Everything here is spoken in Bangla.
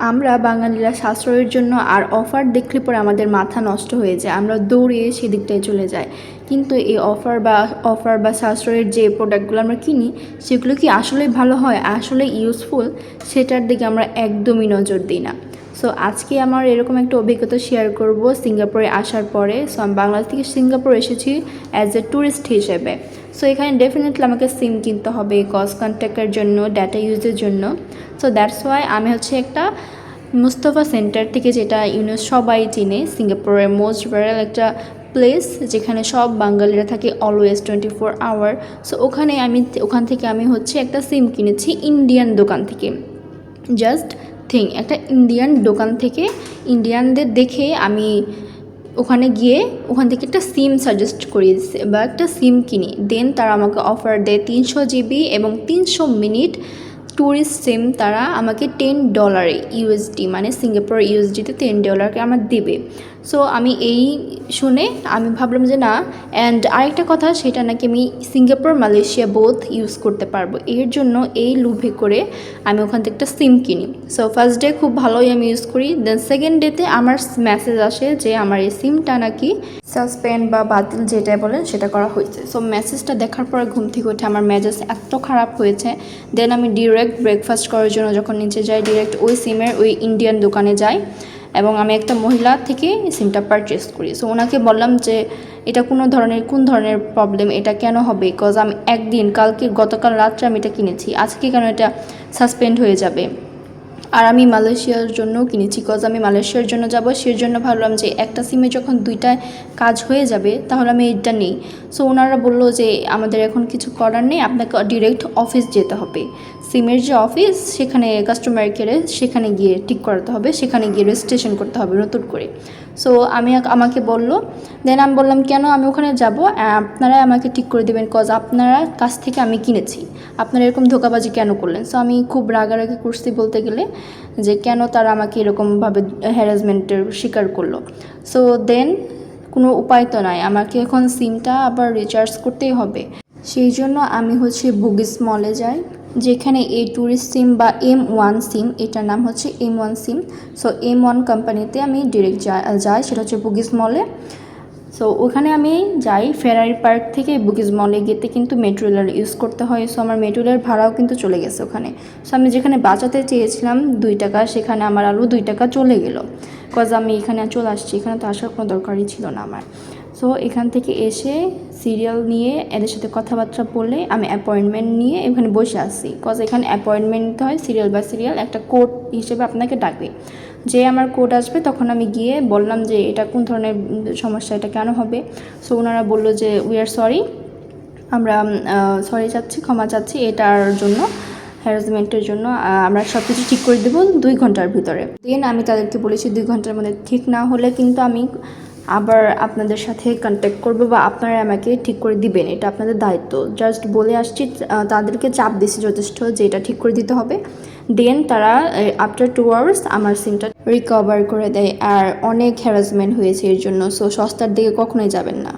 আমরা বাঙালিরা সাশ্রয়ের জন্য আর অফার দেখলে পরে আমাদের মাথা নষ্ট হয়ে যায়, আমরা দৌড়ে সেদিকটায় চলে যাই। কিন্তু এই অফার বা সাশ্রয়ের যে প্রোডাক্টগুলো আমরা কিনি সেগুলো কি আসলে ভালো হয়, আসলে ইউজফুল, সেটার দিকে আমরা একদমই নজর দিই না। সো আজকে আমার এরকম একটা অভিজ্ঞতা শেয়ার করব সিঙ্গাপুরে আসার পরে। সো আমি বাংলাদেশ থেকে সিঙ্গাপুর এসেছি অ্যাজ এ ট্যুরিস্ট হিসেবে। সো এখানে ডেফিনেটলি আমাকে সিম কিনতে হবে কজ কন্ট্যাক্টের জন্য, ডাটা ইউজের জন্য। সো দ্যাটস ওয়াই আমি হচ্ছে একটা মুস্তাফা সেন্টার থেকে, যেটা সবাই চিনে, সিঙ্গাপুরের মোস্ট ভাইরাল একটা প্লেস যেখানে সব বাঙালিরা থাকে অলওয়েজ 24 আওয়ার। সো ওখান থেকে আমি হচ্ছে একটা সিম কিনেছি ইন্ডিয়ান দোকান থেকে। জাস্ট একটা ইন্ডিয়ান দোকান থেকে ইন্ডিয়ানদের দেখে আমি ওখানে গিয়ে ওখান থেকে একটা সিম সাজেস্ট করিয়ে দিচ্ছে বা একটা সিম কিনি। দেন তারা আমাকে অফার দেয় 300 GB এবং 300 মিনিট ট্যুরিস্ট সিম। তারা আমাকে $10 ইউএসডি, মানে সিঙ্গাপুর ইউএসডিতে $10 আমার দেবে। সো আমি এই শুনে আমি ভাবলাম যে না। অ্যান্ড আরেকটা কথা, সেটা নাকি আমি সিঙ্গাপুর মালয়েশিয়া বোথ ইউজ করতে পারবো। এর জন্য এই লোভে করে আমি ওখান থেকে একটা সিম কিনি। সো ফার্স্ট ডে খুব ভালোই আমি ইউজ করি। দেন সেকেন্ড ডেতে আমার মেসেজ আসে যে আমার এই সিমটা নাকি সাসপেন্ড বা বাতিল যেটা বলেন সেটা করা হয়েছে। সো মেসেজটা দেখার পরে ঘুম থেকে উঠে আমার মেজাজ এত খারাপ হয়েছে। দেন আমি ডিরেক্ট ব্রেকফাস্ট করার জন্য যখন নিচে যাই, ডিরেক্ট ওই সিমের ওই ইন্ডিয়ান দোকানে যাই এবং আমি একটা মহিলা থেকে সিমটা পারচেস করি। সো ওনাকে বললাম যে এটা কোন ধরনের প্রবলেম, এটা কেন হবে, বিকজ আমি গতকাল রাত্রে আমি এটা কিনেছি, আজকে কেন এটা সাসপেন্ড হয়ে যাবে। আর আমি মালয়েশিয়ার জন্যও কিনেছি, বিকজ আমি মালয়েশিয়ার জন্য যাব, সেই জন্য ভাবলাম যে একটা সিমে যখন দুইটা কাজ হয়ে যাবে তাহলে আমি এটা নিই। সো ওনারা বললো যে আমাদের এখন কিছু করার নেই, আপনাকে ডিরেক্ট অফিস যেতে হবে। সিমের যে অফিস, সেখানে কাস্টমার কেয়ারে সেখানে গিয়ে ঠিক করাতে হবে, সেখানে গিয়ে রেজিস্ট্রেশন করতে হবে নতুন করে। সো আমাকে বললো। দেন আমি বললাম কেন আমি ওখানে যাব, আপনারা আমাকে ঠিক করে দেবেন, কজ আপনারা কাছ থেকে আমি কিনেছি, আপনারা এরকম ধোঁকাবাজি কেন করলেন। সো আমি খুব রাগারাগি করছি বলতে গেলে, যে কেন তারা আমাকে এরকমভাবে হ্যারাসমেন্টের শিকার করলো। সো দেন কোনো উপায় তো নাই, আমাকে এখন সিমটা আবার রিচার্জ করতেই হবে। সেই জন্য আমি হচ্ছে বুগিস মলে যাই, যেখানে এই ট্যুরিস্ট সিম বা M1 সিম, এটার নাম হচ্ছে M1 সিম। সো M1 কোম্পানিতে আমি ডিরেক্ট যাই, সেটা হচ্ছে বুগিস মলে। সো ওখানে আমি যাই ফেরারি পার্ক থেকে বুগিস মলে গেতে কিন্তু মেট্রো রেল ইউজ করতে হয়। সো আমার মেট্রো রেলের ভাড়াও কিন্তু চলে গেছে ওখানে। সো আমি যেখানে বাঁচাতে চেয়েছিলাম $2, সেখানে আমার আরও $2 চলে গেল, বিকজ আমি এখানে চলে আসছি, এখানে তো আসার কোনো দরকারই ছিল না আমার। সো এখান থেকে এসে সিরিয়াল নিয়ে এদের সাথে কথাবার্তা বলে আমি অ্যাপয়েন্টমেন্ট নিয়ে এখানে বসে আসি, বিকজ এখানে অ্যাপয়েন্টমেন্ট নিতে হয় সিরিয়াল বাই সিরিয়াল, একটা কোড হিসেবে আপনাকে ডাকবে। যে আমার কোড আসবে তখন আমি গিয়ে বললাম যে এটা কোন ধরনের সমস্যা, এটা কেন হবে। সো ওনারা বললো যে উই আর সরি, আমরা ক্ষমা চাচ্ছি এটার জন্য, হ্যারাসমেন্টের জন্য। আমরা সব কিছু ঠিক করে দেবো 2 ঘন্টার ভিতরে। দেন আমি তাদেরকে বলেছি 2 ঘন্টার মধ্যে ঠিক না হলে কিন্তু আমি আবার আপনাদের সাথে কন্ট্যাক্ট করবো বা আপনারা আমাকে ঠিক করে দিবেন, এটা আপনাদের দায়িত্ব। জাস্ট বলে আসছি, তাদেরকে চাপ দিছি যথেষ্ট যে এটা ঠিক করে দিতে হবে। দেন তারা আফটার 2 আওয়ার্স আমার সিমটা রিকভার করে দেয়। আর অনেক হ্যারাসমেন্ট হয়েছে এর জন্য। সো সস্তার দিকে কখনোই যাবেন না।